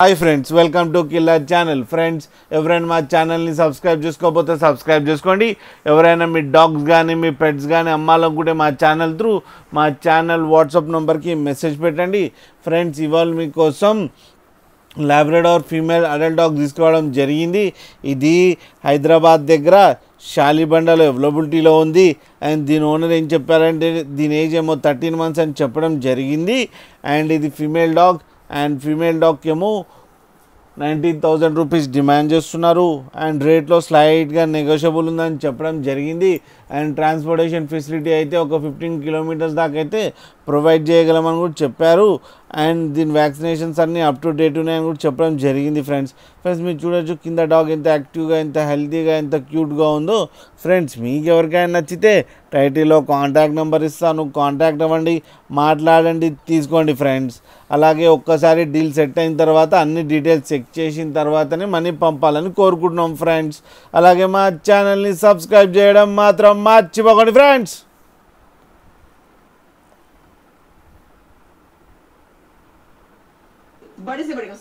Hi friends, welcome to killer channel. Friends, ఎవరైనా మా ఛానల్ని సబ్స్క్రైబ్ చేసుకోకపోతే సబ్స్క్రైబ్ చేసుకోండి. ఎవరైనా మీ డాగ్స్ కానీ మీ పెట్స్ కానీ అమ్మాలనుకుంటే మా ఛానల్ త్రూ మా ఛానల్ వాట్సాప్ నెంబర్కి మెసేజ్ పెట్టండి. ఫ్రెండ్స్, ఇవాళ మీకోసం లాబ్రడార్ ఫీమేల్ అడల్ట్ డాగ్ తీసుకోవడం జరిగింది. ఇది హైదరాబాద్ దగ్గర షాలిబండలో అవైలబిలిటీలో ఉంది. అండ్ దీని ఓనర్ ఏం చెప్పారంటే దీని ఏజ్ ఏమో 13 months అని చెప్పడం జరిగింది. అండ్ ఇది ఫీమేల్ డాగ్. అండ్ ఫీమేల్ డాగ్కి ఏమో 19,000 రూపీస్ డిమాండ్ చేస్తున్నారు. అండ్ రేట్లో స్లైట్గా నెగోషియబుల్ ఉందని చెప్పడం జరిగింది. అండ్ ట్రాన్స్పోర్టేషన్ ఫెసిలిటీ అయితే ఒక 15 kilometers దాకా అయితే ప్రొవైడ్ చేయగలమని కూడా చెప్పారు. అండ్ దీని వ్యాక్సినేషన్స్ అన్నీ అప్ టు డేట్ ఉన్నాయని కూడా చెప్పడం జరిగింది. ఫ్రెండ్స్, మీరు చూడొచ్చు కింద డాగ్ ఎంత యాక్టివ్గా, ఎంత హెల్తీగా, ఎంత క్యూట్గా ఉందో. ఫ్రెండ్స్, మీకు ఎవరికైనా నచ్చితే టైటిల్లో కాంటాక్ట్ నెంబర్ ఇస్తాను, కాంటాక్ట్ అవ్వండి, మాట్లాడండి, తీసుకోండి. ఫ్రెండ్స్, అలాగే ఒక్కసారి డీల్ సెట్ అయిన తర్వాత అన్ని డీటెయిల్స్ చెక్ చేసిన తర్వాతనే మనీ పంపాలని కోరుకుంటున్నాం. ఫ్రెండ్స్, అలాగే మా ఛానల్ని సబ్స్క్రైబ్ చేయడం మాత్రం మర్చిపోకండి. ఫ్రెండ్స్, बड़े से बड़े को